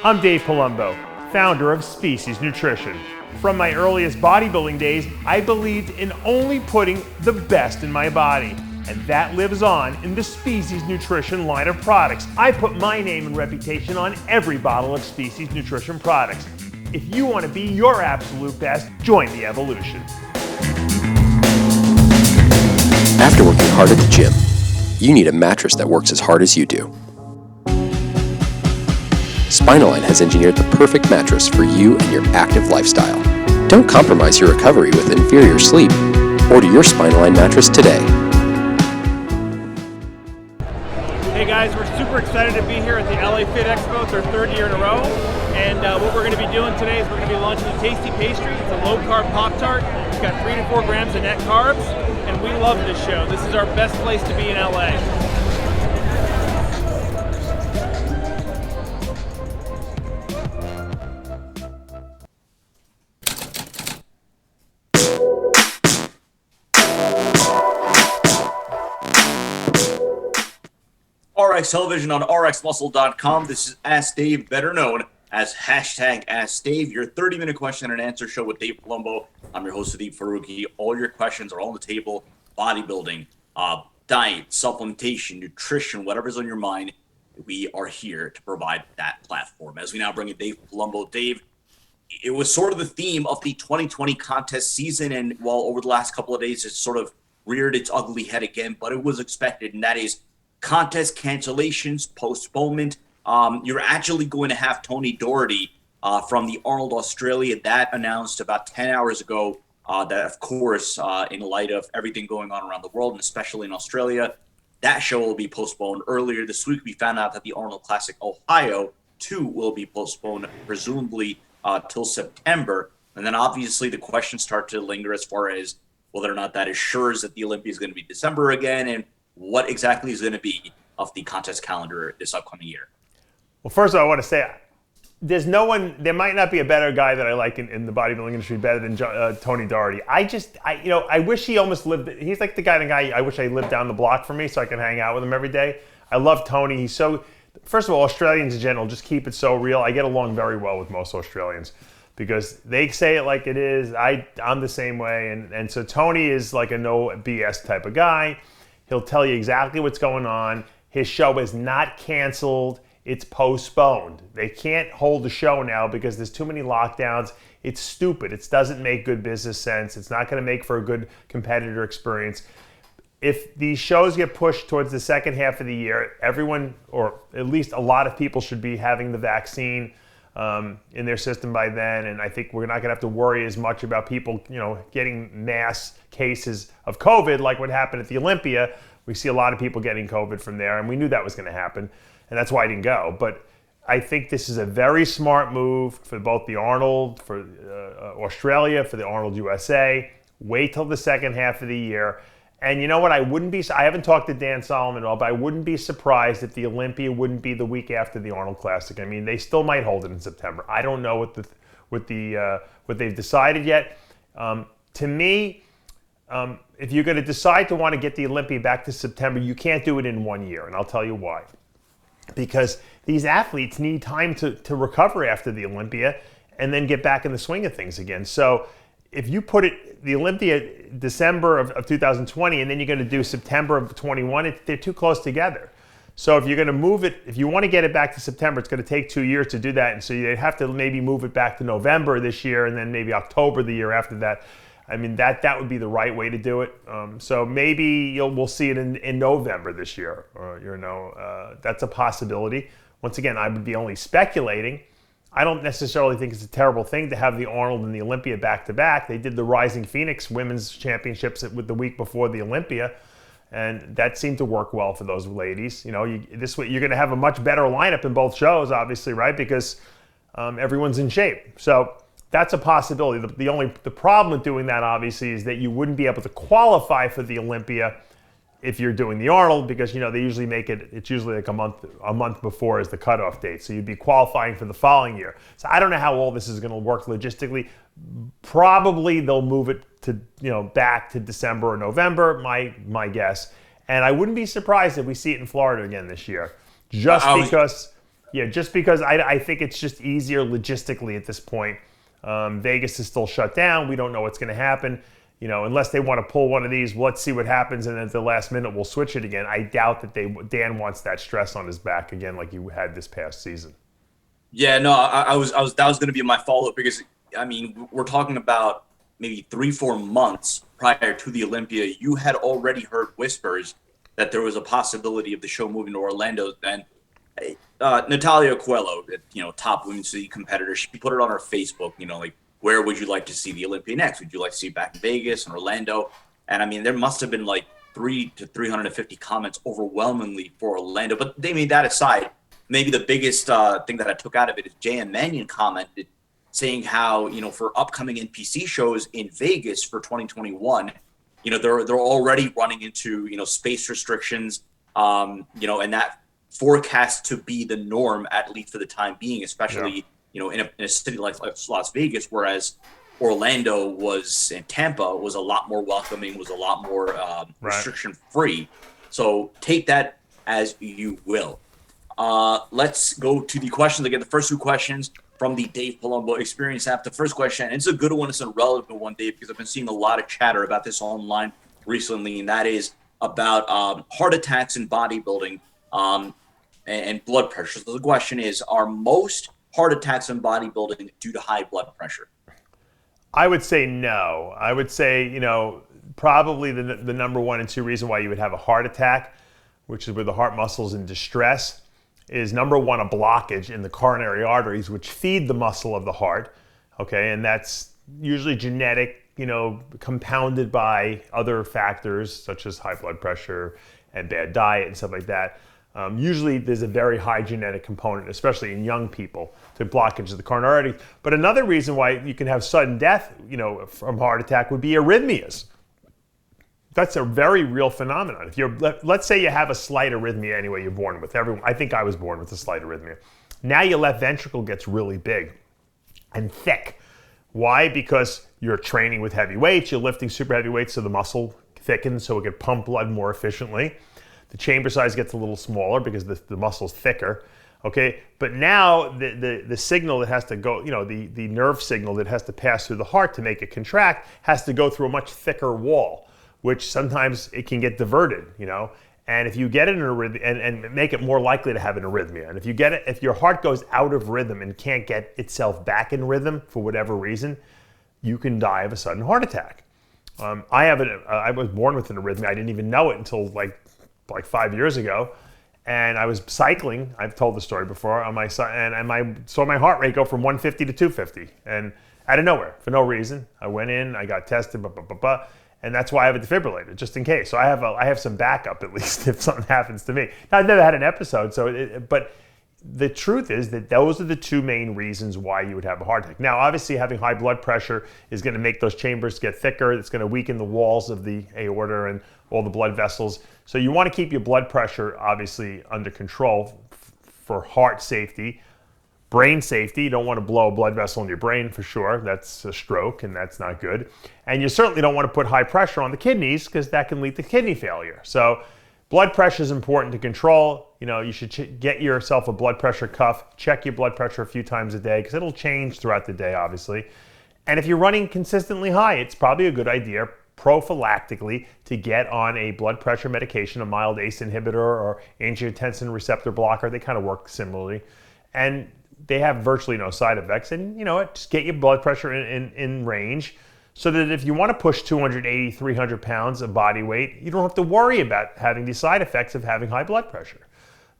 I'm Dave Palumbo, founder of Species Nutrition. From my earliest bodybuilding days, I believed in only putting the best in my body. And that lives on in the Species Nutrition line of products. I put my name and reputation on every bottle of Species Nutrition products. If you want to be your absolute best, join the evolution. After working hard at the gym, you need a mattress that works as hard as you do. Spinaline has engineered the perfect mattress for you and your active lifestyle. Don't compromise your recovery with inferior sleep. Order your Spinaline mattress today. Hey guys, we're super excited to be here at the LA Fit Expo. It's our third year in a row. And what we're going to be doing today is we're going to be launching a tasty pastry. It's a low-carb Pop-Tart. It's got 3 to 4 grams of net carbs. And we love this show. This is our best place to be in LA. RX Television on RXMuscle.com. This is Ask Dave, better known as hashtag Ask Dave, your 30-minute question and answer show with Dave Palumbo. I'm your host, Deep Faruqi. All your questions are on the table. Bodybuilding, diet, supplementation, nutrition, whatever's on your mind, we are here to provide that platform. As we now bring in Dave Palumbo. Dave, it was sort of the theme of the 2020 contest season, and while over the last couple of days it's sort of reared its ugly head again, but it was expected, and that is contest cancellations, postponement. You're actually going to have Tony Doherty from the Arnold Australia. That announced about 10 hours ago that, of course, in light of everything going on around the world, and especially in Australia, that show will be postponed. Earlier this week, we found out that the Arnold Classic Ohio, too, will be postponed, presumably till September. And then, obviously, the questions start to linger as far as whether or not that assures that the Olympia is going to be December again, and what exactly is going to be of the contest calendar this upcoming year. Well, first of all, I want to say, there might not be a better guy that I like in the bodybuilding industry better than Tony Doherty. I wish he almost lived, he's like the guy I wish I lived down the block from me so I can hang out with him every day. I love Tony. He's so, first of all, Australians in general just keep it so real. I get along very well with most Australians because they say it like it is. I'm the same way. And so Tony is like a no BS type of guy. He'll tell you exactly what's going on. His show is not canceled. It's postponed. They can't hold the show now because there's too many lockdowns. It's stupid. It doesn't make good business sense. It's not going to make for a good competitor experience. If these shows get pushed towards the second half of the year, everyone, or at least a lot of people, should be having the vaccine in their system by then, and I think we're not going to have to worry as much about people, getting mass cases of COVID like what happened at the Olympia. We see a lot of people getting COVID from there, and we knew that was going to happen, and that's why I didn't go. But I think this is a very smart move for both the Arnold, for Australia, for the Arnold USA. Wait till the second half of the year. And you know what? I haven't talked to Dan Solomon at all, but I wouldn't be surprised if the Olympia wouldn't be the week after the Arnold Classic. I mean, they still might hold it in September. I don't know what they've decided yet. To me, if you're going to decide to want to get the Olympia back to September, you can't do it in 1 year, and I'll tell you why. Because these athletes need time to recover after the Olympia and then get back in the swing of things again. So if you put the Olympia December of 2020 and then you're going to do September of 21, they're too close together. So if you're going to move it, if you want to get it back to September, it's going to take 2 years to do that. And so you'd have to maybe move it back to November this year and then maybe October the year after that. I mean, that would be the right way to do it. So maybe we'll see it in November this year. That's a possibility. Once again, I would be only speculating. I don't necessarily think it's a terrible thing to have the Arnold and the Olympia back-to-back. They did the Rising Phoenix Women's Championships with the week before the Olympia, and that seemed to work well for those ladies. This way you're going to have a much better lineup in both shows, obviously, right? Because everyone's in shape. So that's a possibility. The problem with doing that, obviously, is that you wouldn't be able to qualify for the Olympia if you're doing the Arnold, because they usually make it's usually like a month before is the cutoff date. So you'd be qualifying for the following year. So I don't know how all this is going to work logistically. Probably they'll move it to back to December or November, my guess. And I wouldn't be surprised if we see it in Florida again this year, just because Yeah, just because I think it's just easier logistically at this point. Vegas is still shut down. We don't know what's going to happen. You know, unless they want to pull one of these, let's see what happens, and at the last minute we'll switch it again. I doubt that Dan wants that stress on his back again like he had this past season. Yeah, no, I was that was going to be my follow-up, because I mean, we're talking about maybe 3-4 months prior to the Olympia. You had already heard whispers that there was a possibility of the show moving to Orlando, and Natalia Coelho, you know, top women's league competitor, she put it on her Facebook, you know, like, where would you like to see the Olympia next? Would you like to see it back in Vegas and Orlando? And I mean, there must have been like 300 to 350 comments overwhelmingly for Orlando. But they made that aside. Maybe the biggest thing that I took out of it is J.M. Mannion commented saying how, you know, for upcoming NPC shows in Vegas for 2021, you know, they're already running into, you know, space restrictions, you know, and that forecast to be the norm, at least for the time being, especially, you know, in a city like Las Vegas, whereas Orlando and Tampa was a lot more welcoming, was a lot more restriction free. So take that as you will. Let's go to the questions again. The first 2 questions from the Dave Palumbo Experience app. The first question, and it's a good one, it's a relevant one, Dave, because I've been seeing a lot of chatter about this online recently, and that is about heart attacks in bodybuilding and blood pressure. So the question is, are most heart attacks in bodybuilding due to high blood pressure? I would say no. I would say, you know, probably the number 1 and 2 reason why you would have a heart attack, which is where the heart muscle's in distress, is number 1, a blockage in the coronary arteries, which feed the muscle of the heart. Okay, and that's usually genetic, you know, compounded by other factors such as high blood pressure and bad diet and stuff like that. Usually there's a very high genetic component, especially in young people, to blockage of the coronary arteries. But another reason why you can have sudden death, you know, from heart attack would be arrhythmias. That's a very real phenomenon. If let's say you have a slight arrhythmia anyway, you're born with. I think I was born with a slight arrhythmia. Now your left ventricle gets really big and thick. Why? Because you're training with heavy weights, you're lifting super heavy weights, so the muscle thickens so it can pump blood more efficiently. The chamber size gets a little smaller because the muscle's thicker, okay? But now the signal that has to go, you know, the nerve signal that has to pass through the heart to make it contract has to go through a much thicker wall, which sometimes it can get diverted, you know? And if you get an arrhythmia, and make it more likely to have an arrhythmia, and if your heart goes out of rhythm and can't get itself back in rhythm for whatever reason, you can die of a sudden heart attack. I was born with an arrhythmia. I didn't even know it until like 5 years ago, and I was cycling. I've told the story before on my son, and I saw my heart rate go from 150 to 250, and out of nowhere for no reason. I went in, I got tested, and that's why I have a defibrillator, just in case. So I have some backup at least if something happens to me. Now, I've never had an episode, but the truth is that those are the 2 main reasons why you would have a heart attack. Now, obviously, having high blood pressure is going to make those chambers get thicker. It's going to weaken the walls of the aorta and all the blood vessels. So you want to keep your blood pressure, obviously, under control for heart safety. Brain safety, you don't want to blow a blood vessel in your brain for sure. That's a stroke, and that's not good. And you certainly don't want to put high pressure on the kidneys because that can lead to kidney failure. So blood pressure is important to control. You know, you should get yourself a blood pressure cuff. Check your blood pressure a few times a day because it'll change throughout the day, obviously. And if you're running consistently high, it's probably a good idea prophylactically to get on a blood pressure medication, a mild ACE inhibitor or angiotensin receptor blocker. They kind of work similarly. And they have virtually no side effects. And you know what, just get your blood pressure in range so that if you want to push 280, 300 pounds of body weight, you don't have to worry about having the side effects of having high blood pressure.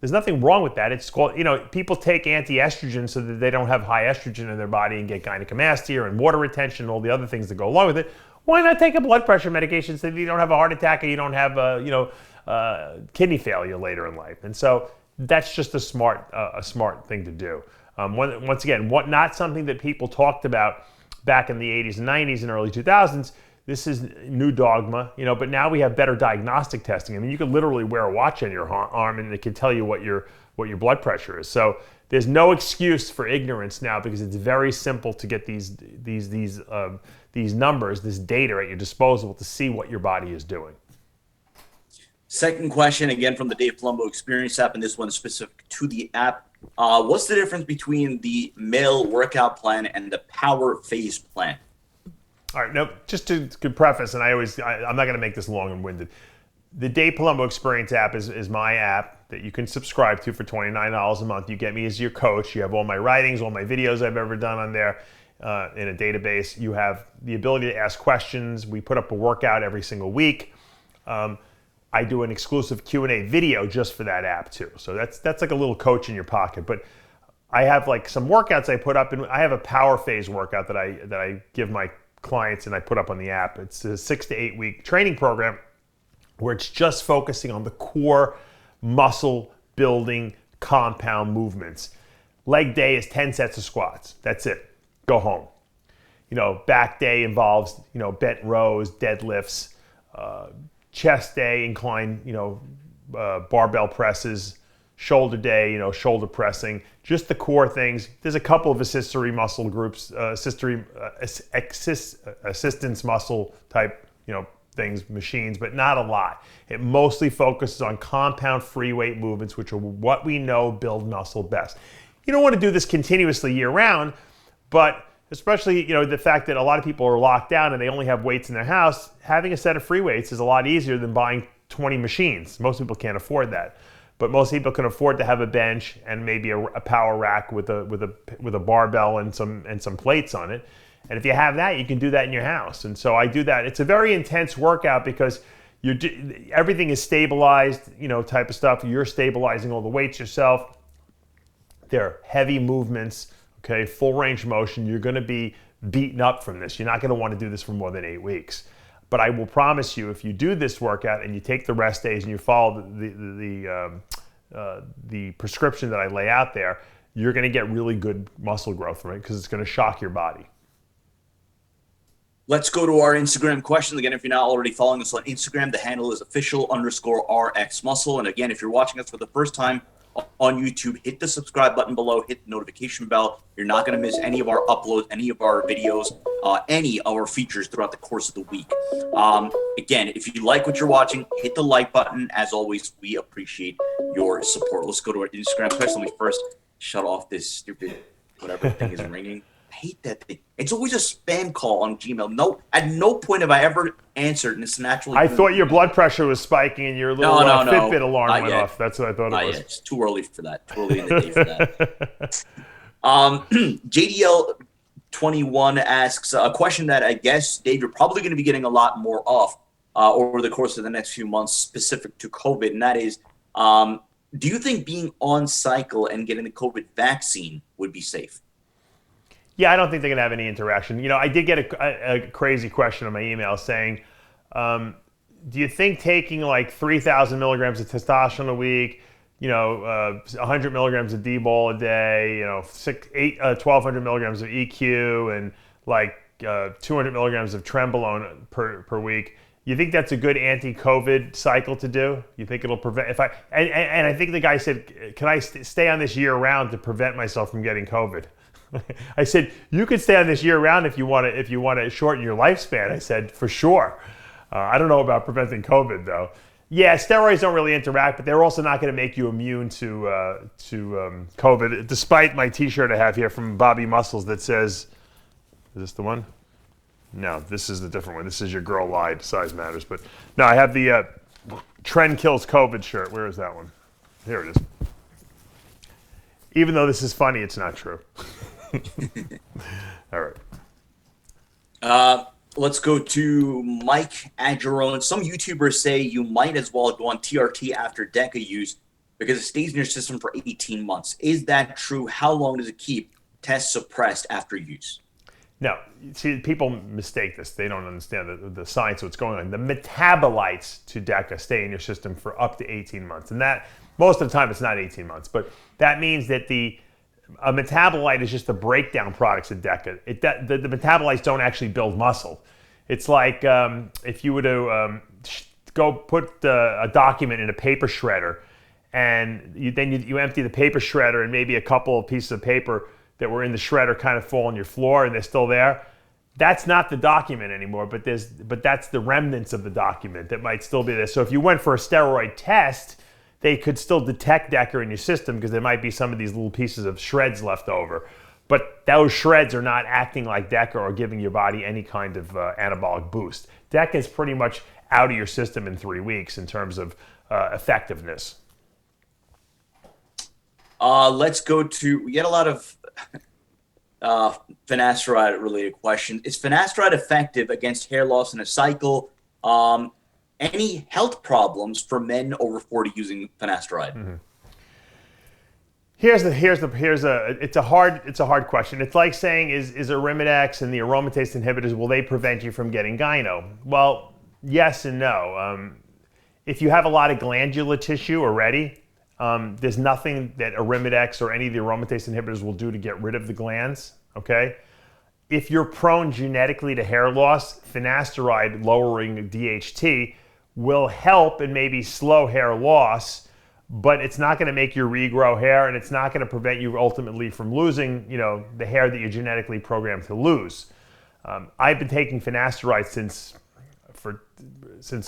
There's nothing wrong with that. It's called, you know, people take anti-estrogen so that they don't have high estrogen in their body and get gynecomastia and water retention and all the other things that go along with it. Why not take a blood pressure medication so that you don't have a heart attack or you don't have kidney failure later in life? And so that's just a smart thing to do. Once again, not something that people talked about back in the 80s and 90s and early 2000s. This is new dogma, you know, but now we have better diagnostic testing. I mean, you could literally wear a watch on your arm and it can tell you what your blood pressure is. So there's no excuse for ignorance now because it's very simple to get these numbers, this data at your disposal to see what your body is doing. Second question, again from the Dave Palumbo Experience app, and this one is specific to the app. What's the difference between the male workout plan and the power phase plan? All right, now just to preface, and I'm not going to make this long and winded. The Dave Palumbo Experience app is my app that you can subscribe to for $29 a month. You get me as your coach. You have all my writings, all my videos I've ever done on there in a database. You have the ability to ask questions. We put up a workout every single week. I do an exclusive Q&A video just for that app too. So that's like a little coach in your pocket. But I have like some workouts I put up, and I have a power phase workout that I give my clients and I put up on the app. It's a 6 to 8 week training program where it's just focusing on the core muscle building compound movements. Leg day is 10 sets of squats. That's it. Go home. Back day involves, bent rows, deadlifts, chest day, incline, barbell presses, shoulder day, shoulder pressing, just the core things. There's a couple of accessory muscle groups, assistance muscle type, things, machines, but not a lot. It mostly focuses on compound free weight movements, which are what we know build muscle best. You don't want to do this continuously year round, but especially, the fact that a lot of people are locked down and they only have weights in their house, having a set of free weights is a lot easier than buying 20 machines. Most people can't afford that. But most people can afford to have a bench and maybe a power rack with a barbell and some plates on it. And if you have that, you can do that in your house. And so I do that. It's a very intense workout because everything is stabilized, type of stuff. You're stabilizing all the weights yourself. They're heavy movements, okay, full range of motion. You're going to be beaten up from this. You're not going to want to do this for more than 8 weeks. But I will promise you, if you do this workout and you take the rest days and you follow the prescription that I lay out there, you're going to get really good muscle growth from it because it's going to shock your body. Let's go to our Instagram questions. Again, if you're not already following us on Instagram, the handle is official_RXMuscle. And again, if you're watching us for the first time on YouTube, hit the subscribe button below, hit the notification bell. You're not going to miss any of our uploads, any of our videos, any of our features throughout the course of the week. Again, if you like what you're watching, hit the like button. As always, we appreciate your support. Let's go to our Instagram question. Let me first shut off this stupid whatever thing is ringing. I hate that thing. It's always a spam call on Gmail. No, at no point have I ever answered, and it's naturally. I thought your blood pressure was spiking and your little Fitbit alarm went off. That's what I thought it was. It's too early for that. Too early in the day for that. JDL21 asks a question that I guess, Dave, you're probably going to be getting a lot more of over the course of the next few months specific to COVID, and that is, do you think being on cycle and getting the COVID vaccine would be safe? Yeah, I don't think they're going to have any interaction. I did get a crazy question on my email saying, do you think taking like 3,000 milligrams of testosterone a week, 100 milligrams of D-bol a day, 1,200 milligrams of EQ, and like 200 milligrams of trenbolone per week, you think that's a good anti-COVID cycle to do? You think it'll prevent, and I think the guy said, can I stay on this year round to prevent myself from getting COVID? I said, you could stay on this year round if you want to shorten your lifespan. I said, for sure. I don't know about preventing COVID though. Yeah, steroids don't really interact, but they're also not going to make you immune to COVID. Despite my T-shirt I have here from Bobby Muscles that says, is this the one? No, this is the different one. This is your girl lied, size matters. But no, I have the Trend Kills COVID shirt. Where is that one? Here it is. Even though this is funny, it's not true. All right. Let's go to Mike Agerone. Some YouTubers say you might as well go on TRT after Deca use because it stays in your system for 18 months. Is that true? How long does it keep tests suppressed after use? No. See, people mistake this. They don't understand the science of what's going on. The metabolites to Deca stay in your system for up to 18 months. And that, most of the time, it's not 18 months. But that means that a metabolite is just the breakdown products of Deca. The metabolites don't actually build muscle. It's like if you were to go put a document in a paper shredder, and you empty the paper shredder, and maybe a couple of pieces of paper that were in the shredder kind of fall on your floor, and they're still there. That's not the document anymore, but that's the remnants of the document that might still be there. So if you went for a steroid test, they could still detect Deca in your system because there might be some of these little pieces of shreds left over. But those shreds are not acting like Deca or giving your body any kind of anabolic boost. Deca is pretty much out of your system in 3 weeks in terms of effectiveness. Let's go to, we get a lot of finasteride related questions. Is finasteride effective against hair loss in a cycle? Any health problems for men over 40 using finasteride? Mm-hmm. It's a hard question. It's like saying, is Arimidex and the aromatase inhibitors, will they prevent you from getting gyno? Well, yes and no. If you have a lot of glandular tissue already, there's nothing that Arimidex or any of the aromatase inhibitors will do to get rid of the glands, okay? If you're prone genetically to hair loss, finasteride lowering DHT will help and maybe slow hair loss, but it's not going to make you regrow hair, and it's not going to prevent you ultimately from losing, the hair that you're genetically programmed to lose. I've been taking finasteride since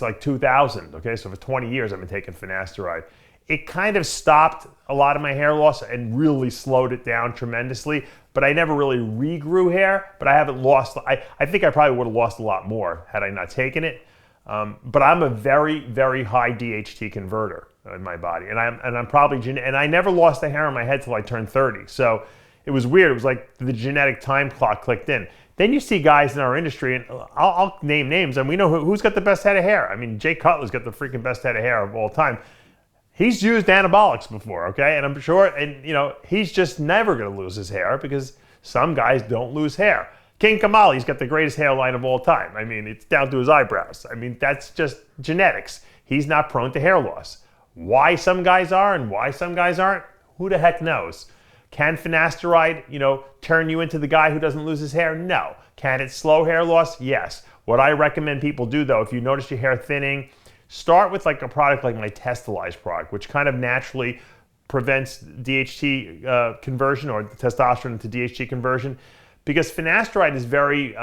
like 2000, okay? So for 20 years I've been taking finasteride. It kind of stopped a lot of my hair loss and really slowed it down tremendously, but I never really regrew hair, but I haven't lost, I think I probably would have lost a lot more had I not taken it. But I'm a very, very high DHT converter in my body, and I'm probably, and I never lost the hair on my head till I turned 30. So it was weird. It was like the genetic time clock clicked in. Then you see guys in our industry, and I'll name names, and we know who's got the best head of hair. I mean, Jay Cutler's got the freaking best head of hair of all time. He's used anabolics before, okay? And I'm sure, and he's just never going to lose his hair because some guys don't lose hair. King Kamali's got the greatest hairline of all time. I mean, it's down to his eyebrows. I mean, that's just genetics. He's not prone to hair loss. Why some guys are and why some guys aren't, who the heck knows? Can finasteride, turn you into the guy who doesn't lose his hair? No. Can it slow hair loss? Yes. What I recommend people do, though, if you notice your hair thinning, start with like a product like my Testalize product, which kind of naturally prevents DHT conversion, or the testosterone into DHT conversion, because finasteride is very,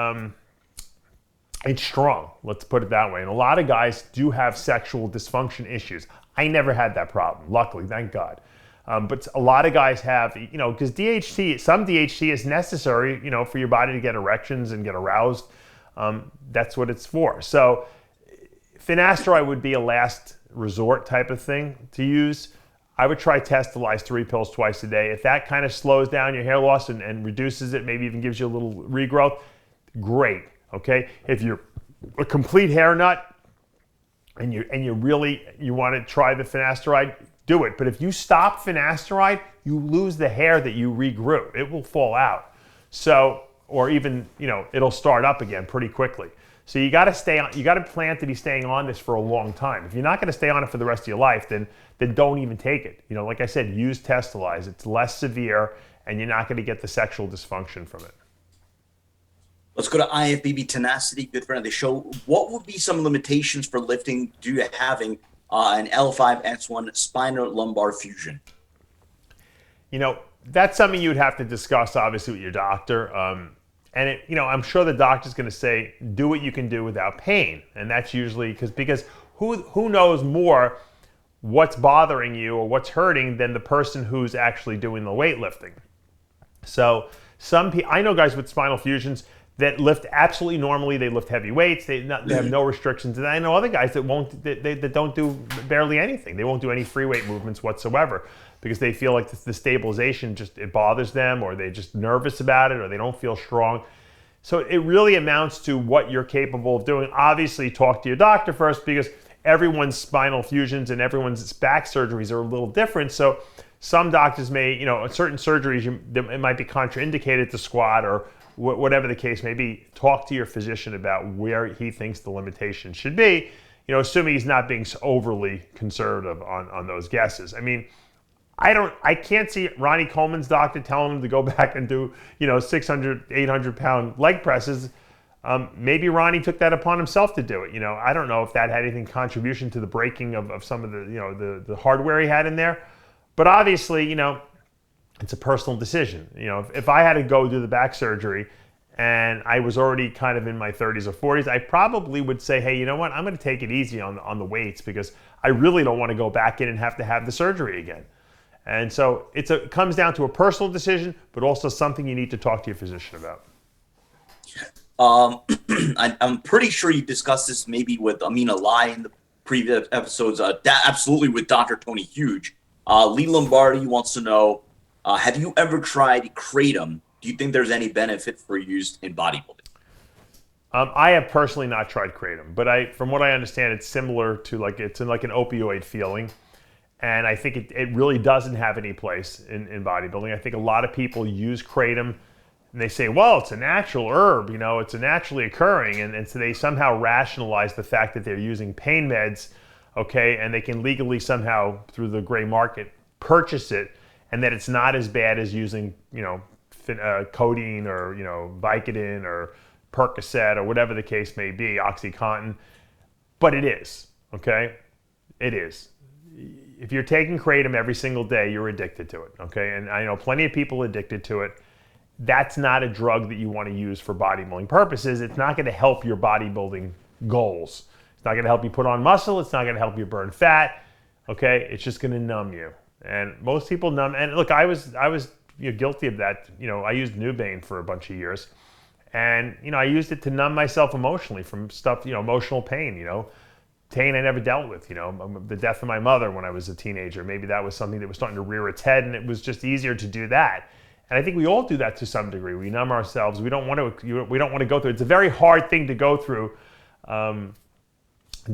it's strong, let's put it that way. And a lot of guys do have sexual dysfunction issues. I never had that problem, luckily, thank God. But a lot of guys have, because some DHT is necessary, for your body to get erections and get aroused. That's what it's for. So finasteride would be a last resort type of thing to use. I would try Testalize 3 pills twice a day. If that kind of slows down your hair loss and reduces it, maybe even gives you a little regrowth, great, okay? If you're a complete hair nut and you want to try the finasteride, do it. But if you stop finasteride, you lose the hair that you regrew. It will fall out. So, or even, it'll start up again pretty quickly. So you got to stay on. You got to plan to be staying on this for a long time. If you're not going to stay on it for the rest of your life, then don't even take it. Like I said, use Testalize. It's less severe, and you're not going to get the sexual dysfunction from it. Let's go to IFBB Tenacity, good friend of the show. What would be some limitations for lifting due to having an L5-S1 spinal lumbar fusion? That's something you would have to discuss, obviously, with your doctor. And I'm sure the doctor's going to say, do what you can do without pain. And that's usually because who knows more what's bothering you or what's hurting than the person who's actually doing the weightlifting. So I know guys with spinal fusions that lift absolutely normally. They lift heavy weights. They have no restrictions. And I know other guys that don't do barely anything. They won't do any free weight movements whatsoever because they feel like the stabilization it bothers them, or they're just nervous about it, or they don't feel strong. So it really amounts to what you're capable of doing. Obviously, talk to your doctor first, because everyone's spinal fusions and everyone's back surgeries are a little different. So some doctors may, certain surgeries, it might be contraindicated to squat, or whatever the case may be. Talk to your physician about where he thinks the limitation should be, assuming he's not being overly conservative on those guesses. I mean, I can't see Ronnie Coleman's doctor telling him to go back and do, 600, 800 pound leg presses. Maybe Ronnie took that upon himself to do it. I don't know if that had anything contribution to the breaking of some of the hardware he had in there. But obviously, it's a personal decision. If I had to go do the back surgery and I was already kind of in my 30s or 40s, I probably would say, hey, you know what? I'm going to take it easy on the weights because I really don't want to go back in and have to have the surgery again. And so it comes down to a personal decision, but also something you need to talk to your physician about. I'm pretty sure you discussed this maybe with Amina Lai in the previous episodes. Absolutely with Dr. Tony Huge. Lee Lombardi wants to know, have you ever tried kratom? Do you think there's any benefit for use in bodybuilding? I have personally not tried kratom, but from what I understand, it's similar to it's like an opioid feeling. And I think it really doesn't have any place in bodybuilding. I think a lot of people use kratom and they say, well, it's a natural herb, it's a naturally occurring. And so they somehow rationalize the fact that they're using pain meds, okay, and they can legally somehow, through the gray market, purchase it, and that it's not as bad as using, codeine or, Vicodin or Percocet or whatever the case may be, OxyContin. But it is, okay? It is. If you're taking kratom every single day, you're addicted to it, okay? And I know plenty of people addicted to it. That's not a drug that you want to use for bodybuilding purposes. It's not going to help your bodybuilding goals. It's not going to help you put on muscle. It's not going to help you burn fat, okay? It's just going to numb you. And most people numb. And look, I was guilty of that. I used Nubain for a bunch of years. And, I used it to numb myself emotionally from stuff, emotional pain, pain I never dealt with, the death of my mother when I was a teenager. Maybe that was something that was starting to rear its head, and it was just easier to do that. And I think we all do that to some degree. We numb ourselves. We don't want to go through. It's a very hard thing to go through,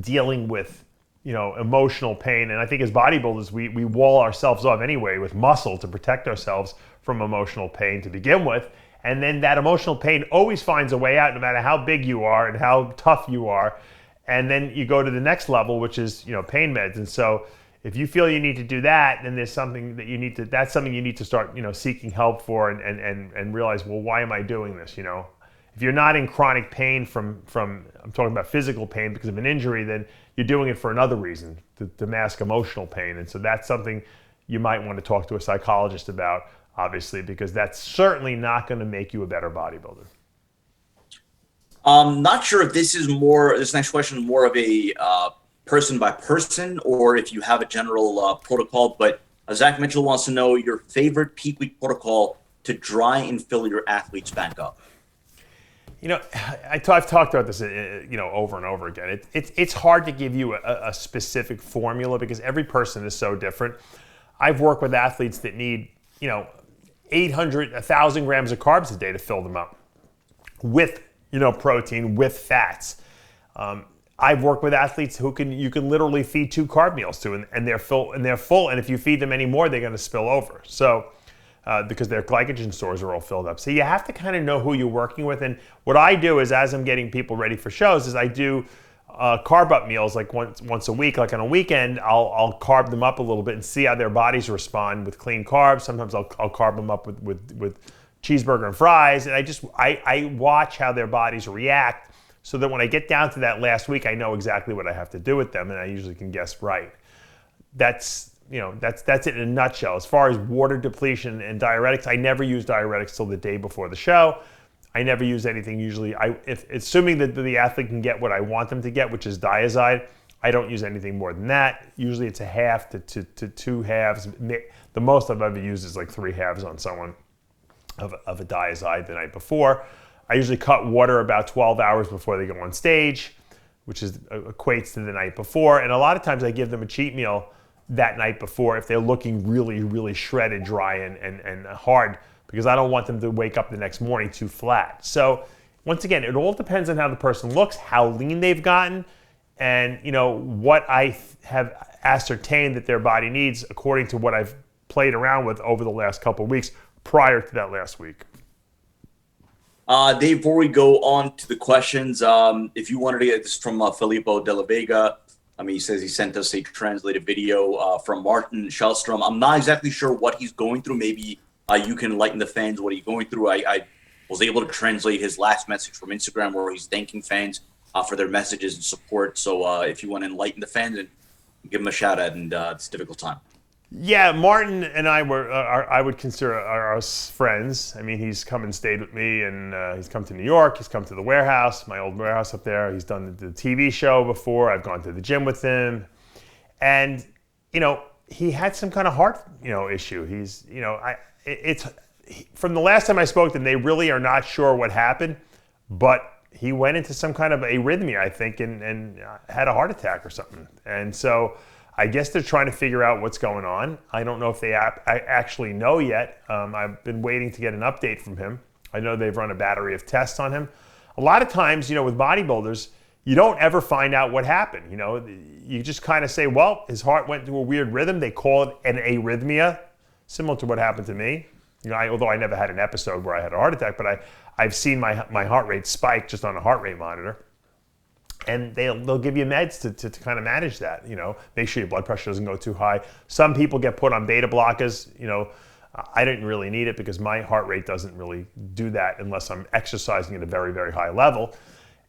dealing with, emotional pain. And I think as bodybuilders, we wall ourselves off anyway with muscle to protect ourselves from emotional pain to begin with. And then that emotional pain always finds a way out, no matter how big you are and how tough you are. And then you go to the next level, which is, pain meds. And so if you feel you need to do that, then there's something that that's something you need to start, seeking help for and realize, well, why am I doing this? If you're not in chronic pain from I'm talking about physical pain because of an injury, then you're doing it for another reason, to mask emotional pain. And so that's something you might want to talk to a psychologist about, obviously, because that's certainly not going to make you a better bodybuilder. Not sure if this next question is more of a person by person or if you have a general protocol, but Zach Mitchell wants to know your favorite peak week protocol to dry and fill your athletes back up. I've talked about this, over and over again. It's hard to give you a specific formula because every person is so different. I've worked with athletes that need, 800, 1,000 grams of carbs a day to fill them up with, protein, with fats. I've worked with athletes who you can literally feed 2 carb meals to, and they're full. And if you feed them any more, they're going to spill over. So, because their glycogen stores are all filled up. So you have to kind of know who you're working with. And what I do is, as I'm getting people ready for shows, is I do carb up meals like once a week. Like on a weekend, I'll carb them up a little bit and see how their bodies respond with clean carbs. Sometimes I'll carb them up with cheeseburger and fries, and I watch how their bodies react, so that when I get down to that last week, I know exactly what I have to do with them, and I usually can guess right. That's it in a nutshell. As far as water depletion and diuretics, I never use diuretics till the day before the show. I never use anything usually. Assuming that the athlete can get what I want them to get, which is Diazide, I don't use anything more than that. Usually it's a half to 2 halves. The most I've ever used is like 3 halves on someone of a Diazide the night before. I usually cut water about 12 hours before they go on stage, which equates to the night before. And a lot of times I give them a cheat meal that night before if they're looking really, really shredded, dry, and hard, because I don't want them to wake up the next morning too flat. So once again, it all depends on how the person looks, how lean they've gotten, and what I have ascertained that their body needs according to what I've played around with over the last couple of weeks prior to that last week. Dave, before we go on to the questions, if you wanted to get this from Filippo Della Vega, he says he sent us a translated video from Martin Kjellstrom. I'm not exactly sure what he's going through. Maybe you can enlighten the fans what he's going through. I was able to translate his last message from Instagram where he's thanking fans for their messages and support. So if you want to enlighten the fans and give him a shout out in this difficult time. Yeah, Martin and I I would consider are us friends. I mean, he's come and stayed with me, and he's come to New York. He's come to the warehouse, my old warehouse up there. He's done the TV show before. I've gone to the gym with him, and he had some kind of heart issue. He's from the last time I spoke to them, they really are not sure what happened, but he went into some kind of arrhythmia, I think, and had a heart attack or something. And so I guess they're trying to figure out what's going on. I don't know if they actually know yet. I've been waiting to get an update from him. I know they've run a battery of tests on him. A lot of times, with bodybuilders, you don't ever find out what happened. You just kind of say, well, his heart went into a weird rhythm. They call it an arrhythmia, similar to what happened to me. Although I never had an episode where I had a heart attack, but I've seen my heart rate spike just on a heart rate monitor. And they'll give you meds to kind of manage that, make sure your blood pressure doesn't go too high. Some people get put on beta blockers. I didn't really need it because my heart rate doesn't really do that unless I'm exercising at a very, very high level.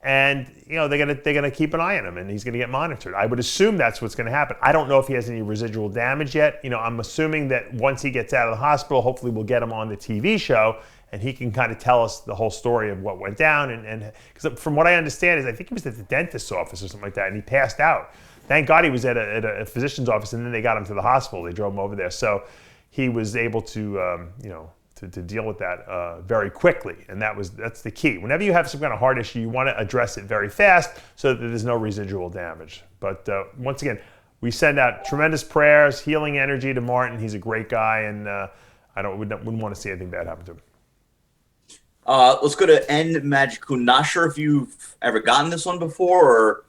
And they're gonna keep an eye on him, and he's gonna get monitored. I would assume that's what's gonna happen. I don't know if he has any residual damage yet. I'm assuming that once he gets out of the hospital, hopefully we'll get him on the TV show, and he can kind of tell us the whole story of what went down. And because from what I understand is I think he was at the dentist's office or something like that, and he passed out. Thank God he was at a physician's office, and then they got him to the hospital. They drove him over there, so he was able to to deal with that very quickly, and that's the key. Whenever you have some kind of heart issue, you want to address it very fast so that there's no residual damage. But once again, we send out tremendous prayers, healing energy to Martin. He's a great guy, and wouldn't want to see anything bad happen to him. Let's go to N Magiku. Not sure if you've ever gotten this one before or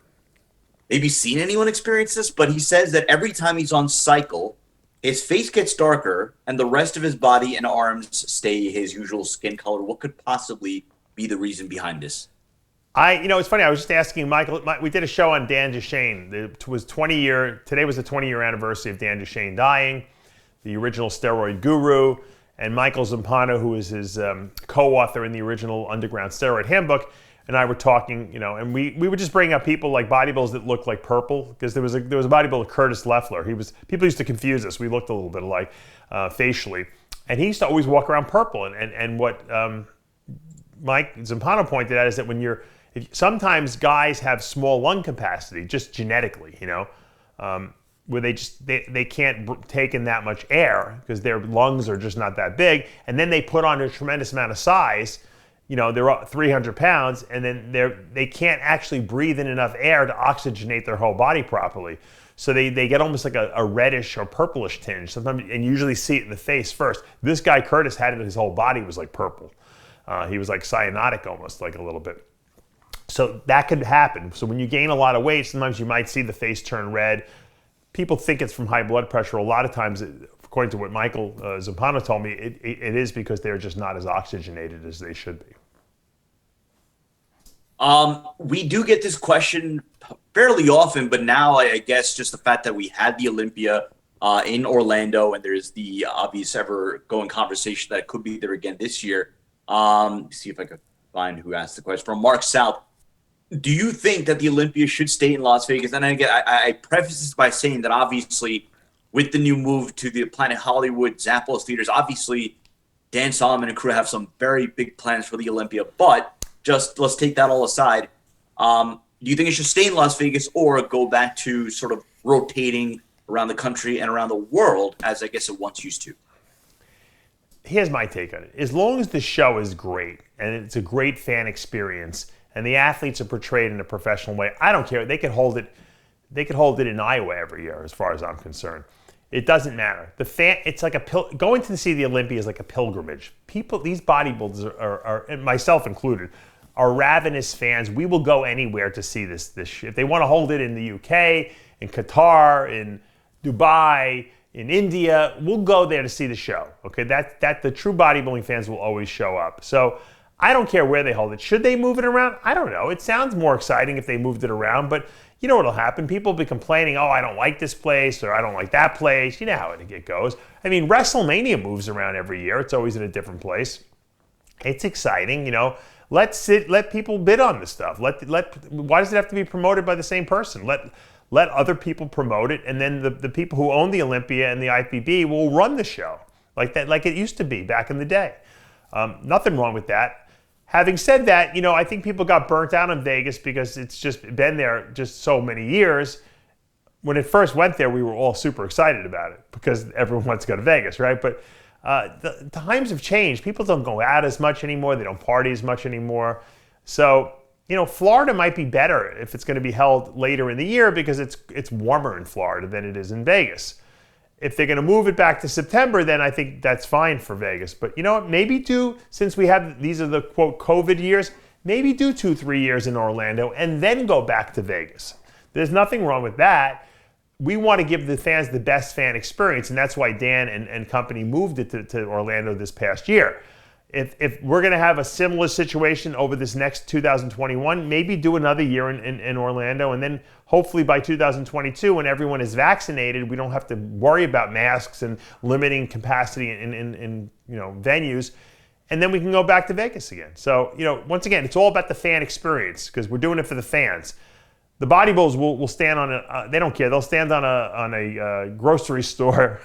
maybe seen anyone experience this, but he says that every time he's on cycle, his face gets darker and the rest of his body and arms stay his usual skin color. What could possibly be the reason behind this? It's funny. I was just asking Michael. We did a show on Dan Duchesne. Today was the 20-year anniversary of Dan Duchesne dying, the original steroid guru, and Michael Zampano, who is his co-author in the original Underground Steroid Handbook, and I were talking, and we would just bring up people like bodybuilders that looked like purple, because there was a bodybuilder, Curtis Leffler. People used to confuse us. We looked a little bit alike facially, and he used to always walk around purple. And what Mike Zampano pointed out is that sometimes guys have small lung capacity just genetically, where they can't take in that much air because their lungs are just not that big, and then they put on a tremendous amount of size. They're up 300 pounds, and then they can't actually breathe in enough air to oxygenate their whole body properly. So they get almost like a reddish or purplish tinge sometimes, and you usually see it in the face first. This guy Curtis had it; his whole body was like purple. He was like cyanotic almost, like a little bit. So that could happen. So when you gain a lot of weight, sometimes you might see the face turn red. People think it's from high blood pressure. A lot of times, according to what Michael Zampano told me, it is because they're just not as oxygenated as they should be. We do get this question fairly often, but now I guess just the fact that we had the Olympia in Orlando, and there's the obvious ever-going conversation that it could be there again this year. See if I could find who asked the question. From Mark South. Do you think that the Olympia should stay in Las Vegas? And again, I preface this by saying that obviously with the new move to the Planet Hollywood Zappos theaters, obviously Dan Solomon and crew have some very big plans for the Olympia. But just let's take that all aside. Do you think it should stay in Las Vegas or go back to sort of rotating around the country and around the world as I guess it once used to? Here's my take on it. As long as the show is great and it's a great fan experience, and the athletes are portrayed in a professional way, I don't care. They could hold it. They could hold it in Iowa every year, as far as I'm concerned. It doesn't matter. It's like going to see the Olympia is like a pilgrimage. These bodybuilders are, and myself included, are ravenous fans. We will go anywhere to see this shit. If they want to hold it in the UK, in Qatar, in Dubai, in India, we'll go there to see the show. Okay, that the true bodybuilding fans will always show up. So I don't care where they hold it. Should they move it around? I don't know. It sounds more exciting if they moved it around, but you know what'll happen? People will be complaining, oh, I don't like this place, or I don't like that place. You know how it goes. I mean, WrestleMania moves around every year. It's always in a different place. It's exciting, Let people bid on this stuff. Why does it have to be promoted by the same person? let other people promote it, and then the people who own the Olympia and the IFBB will run the show like that, like it used to be back in the day. Nothing wrong with that. Having said that, I think people got burnt out in Vegas because it's just been there just so many years. When it first went there, we were all super excited about it because everyone wants to go to Vegas, right? But the times have changed. People don't go out as much anymore. They don't party as much anymore. So, Florida might be better if it's going to be held later in the year because it's warmer in Florida than it is in Vegas. If they're going to move it back to September, then I think that's fine for Vegas. But you know what? Maybe since these are the quote COVID years, maybe do 2-3 years in Orlando and then go back to Vegas. There's nothing wrong with that. We want to give the fans the best fan experience, and that's why Dan and company moved it to Orlando this past year. If we're going to have a similar situation over this next 2021, maybe do another year in Orlando, and then hopefully by 2022, when everyone is vaccinated, we don't have to worry about masks and limiting capacity in venues, and then we can go back to Vegas again. So once again, it's all about the fan experience because we're doing it for the fans. The bodybuilders will stand on they don't care. They'll stand on a grocery store,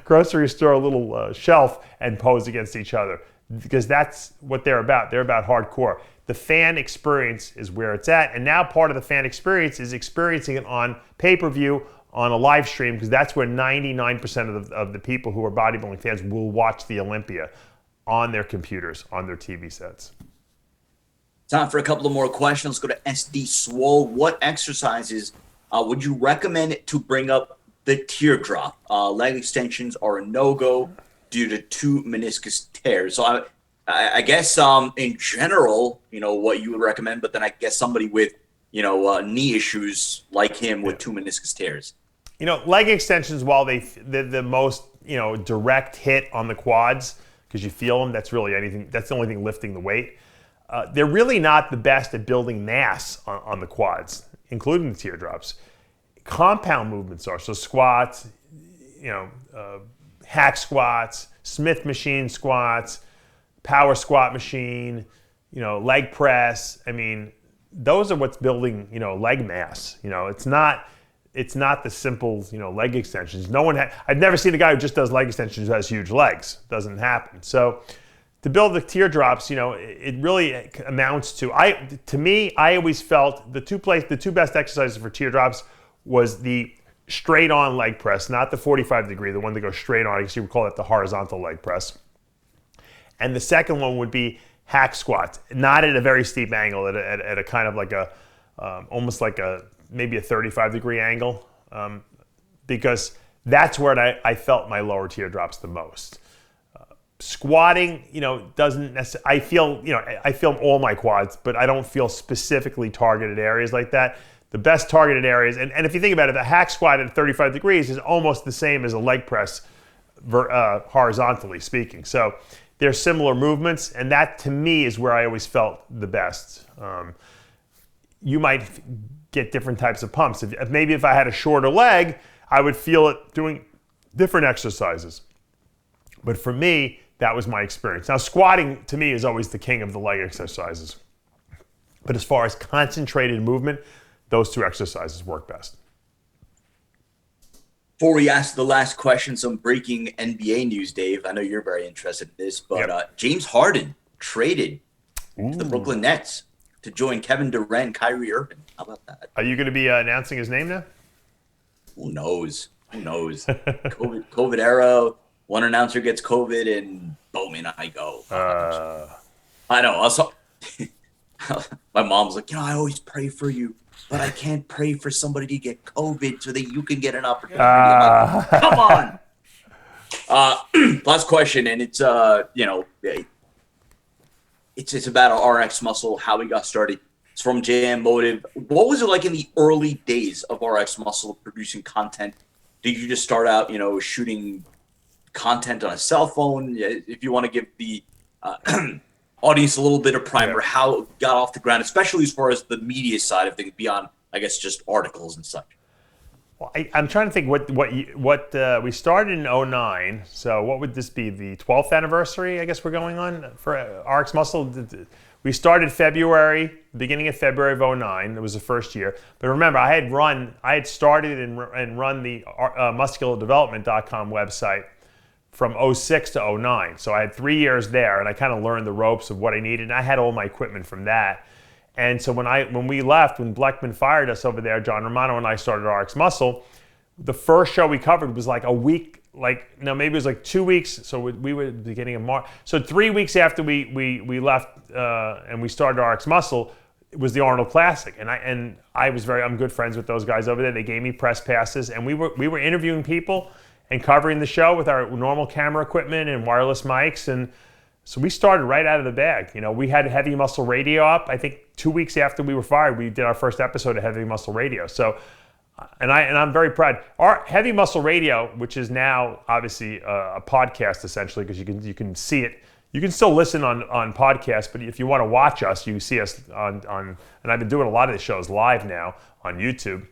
grocery store little shelf and pose against each other because that's what they're about. They're about hardcore. The fan experience is where it's at, and now part of the fan experience is experiencing it on pay-per-view, on a live stream, because that's where 99% of the people who are bodybuilding fans will watch the Olympia on their computers, on their TV sets. Time for a couple of more questions. Let's go to SD Swole. What exercises would you recommend to bring up the teardrop? Leg extensions are a no-go due to 2 meniscus tears. So I guess in general, what you would recommend, but then I guess somebody with, knee issues like him with 2 meniscus tears. Leg extensions, while they're the most, direct hit on the quads because you feel them, that's the only thing lifting the weight. They're really not the best at building mass on the quads, including the teardrops. Compound movements are, so squats, hack squats, Smith machine squats, power squat machine, leg press. I mean, those are what's building, leg mass. It's not the simple, leg extensions. I've never seen a guy who just does leg extensions who has huge legs. Doesn't happen. So to build the teardrops, it really amounts to, to me, I always felt the two best exercises for teardrops was the straight on leg press, not the 45 degree, the one that goes straight on. I guess you would call it the horizontal leg press. And the second one would be hack squats, not at a very steep angle, at a kind of like almost like maybe a 35 degree angle, because that's where I felt my lower teardrops the most. Squatting, doesn't necessarily, I feel all my quads, but I don't feel specifically targeted areas like that. The best targeted areas, and if you think about it, the hack squat at 35 degrees is almost the same as a leg press, horizontally speaking. So they're similar movements, and that to me is where I always felt the best. You might get different types of pumps. Maybe if I had a shorter leg, I would feel it doing different exercises. But for me, that was my experience. Now, squatting to me is always the king of the leg exercises. But as far as concentrated movement, those 2 exercises work best. Before we ask the last question, some breaking NBA news, Dave. I know you're very interested in this, but James Harden traded to the Brooklyn Nets to join Kevin Durant, Kyrie Irving. How about that? Are you going to be announcing his name now? Who knows? COVID era. One announcer gets COVID, and boom, in I go. I know. My mom's like, I always pray for you, but I can't pray for somebody to get COVID so that you can get an opportunity. Like, come on. Last question, and it's it's about RXMuscle, how we got started. It's from JM Motive. What was it like in the early days of RXMuscle producing content? Did you just start out, shooting content on a cell phone? If you want to give the audience a little bit of primer, how it got off the ground, especially as far as the media side of things, beyond, I guess, just articles and such. Well, I'm trying to think what we started in 2009. So what would this be? The 12th anniversary, I guess we're going on for RXMuscle. We started beginning of February of 2009. It was the first year. But remember, I had started and run the musculardevelopment.com website from 2006 to 2009. So I had 3 years there, and I kind of learned the ropes of what I needed. And I had all my equipment from that. And so when we left, when Bleckman fired us over there, John Romano and I started RXMuscle. The first show we covered was like a week, maybe it was like 2 weeks. So we were at the beginning of March. So 3 weeks after we left and we started RXMuscle, it was the Arnold Classic. And I'm good friends with those guys over there. They gave me press passes, and we were interviewing people and covering the show with our normal camera equipment and wireless mics. And so we started right out of the bag. We had Heavy Muscle Radio up. I think 2 weeks after we were fired, we did our first episode of Heavy Muscle Radio. So, and I'm very proud. Our Heavy Muscle Radio, which is now obviously a podcast essentially, because you can see it. You can still listen on podcasts, but if you want to watch us, you see us on. And I've been doing a lot of the shows live now on YouTube.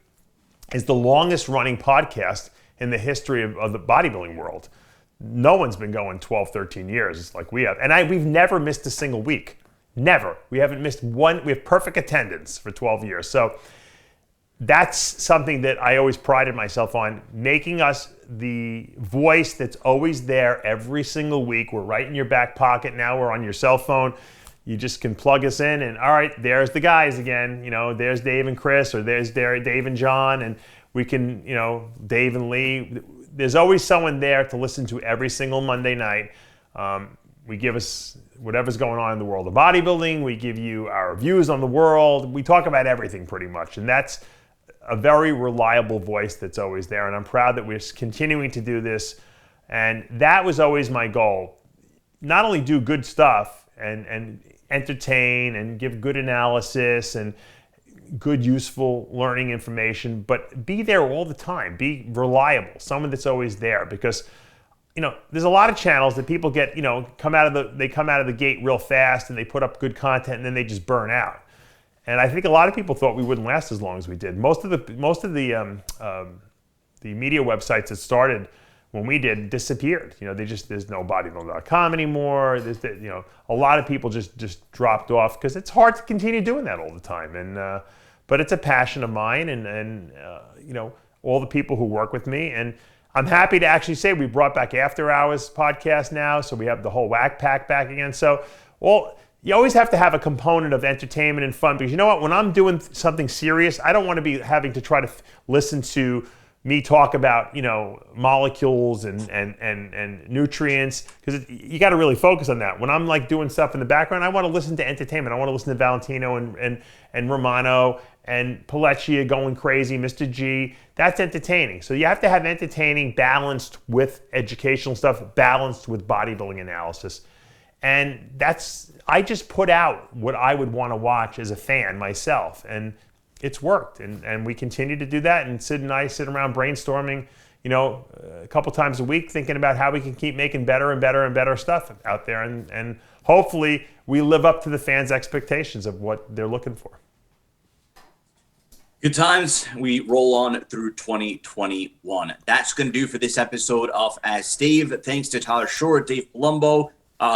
Is the longest running podcast in the history of the bodybuilding world. No one's been going 12, 13 years like we have. And we've never missed a single week. Never. We haven't missed one. We have perfect attendance for 12 years. So that's something that I always prided myself on, making us the voice that's always there every single week. We're right in your back pocket now. We're on your cell phone. You just can plug us in and, all right, there's the guys again. There's Dave and Chris, or there's Dave and John, and we can, Dave and Lee. There's always someone there to listen to every single Monday night. We give us whatever's going on in the world of bodybuilding. We give you our views on the world. We talk about everything pretty much. And that's a very reliable voice that's always there. And I'm proud that we're continuing to do this. And that was always my goal. Not only do good stuff and entertain and give good analysis and good, useful learning information, but be there all the time. Be reliable, someone that's always there, because there's a lot of channels that people get, come out of the gate real fast and they put up good content and then they just burn out. And I think a lot of people thought we wouldn't last as long as we did. Most of the media websites that started when we did disappeared. There's no bodybuilding.com anymore. A lot of people just dropped off because it's hard to continue doing that all the time. And but it's a passion of mine, and all the people who work with me. And I'm happy to actually say we brought back After Hours podcast now, so we have the whole Whack Pack back again. So, you always have to have a component of entertainment and fun, because you know what? When I'm doing something serious, I don't want to be having to try to listen to me talk about molecules and nutrients, because you got to really focus on that. When I'm like doing stuff in the background, I want to listen to entertainment. I want to listen to Valentino and Romano and Pelletier going crazy, Mr. G. That's entertaining. So you have to have entertaining balanced with educational stuff, balanced with bodybuilding analysis. And I just put out what I would want to watch as a fan myself. And it's worked. And we continue to do that. And Sid and I sit around brainstorming, a couple times a week, thinking about how we can keep making better and better and better stuff out there. And hopefully we live up to the fans' expectations of what they're looking for. Good times. We roll on through 2021. That's going to do for this episode of Ask Dave. Thanks to Tyler Short, Dave Palumbo.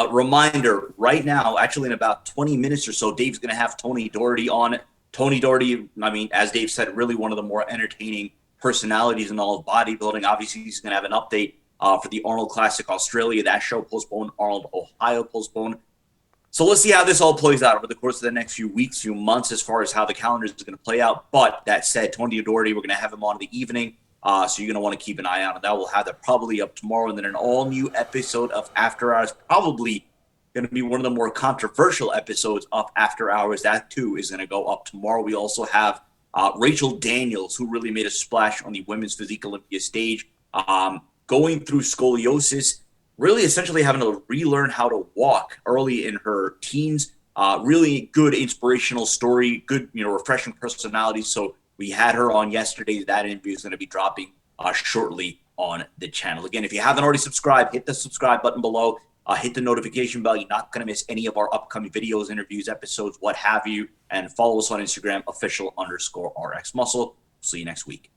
Reminder, right now, actually in about 20 minutes or so, Dave's going to have Tony Doherty on. Tony Doherty, as Dave said, really one of the more entertaining personalities in all of bodybuilding. Obviously, he's going to have an update for the Arnold Classic Australia. That show postponed. Arnold, Ohio postponed. So let's see how this all plays out over the course of the next few weeks, few months, as far as how the calendar is going to play out. But that said, Tony Doherty, we're going to have him on in the evening. So you're going to want to keep an eye out on that. We'll have that probably up tomorrow. And then an all-new episode of After Hours, probably going to be one of the more controversial episodes of After Hours. That, too, is going to go up tomorrow. We also have Rachel Daniels, who really made a splash on the Women's Physique Olympia stage, going through scoliosis, really essentially having to relearn how to walk early in her teens. Really good inspirational story, good, refreshing personality. So we had her on yesterday. That interview is going to be dropping shortly on the channel. Again, if you haven't already subscribed, hit the subscribe button below. Hit the notification bell. You're not going to miss any of our upcoming videos, interviews, episodes, what have you. And follow us on Instagram, official_RXMuscle. See you next week.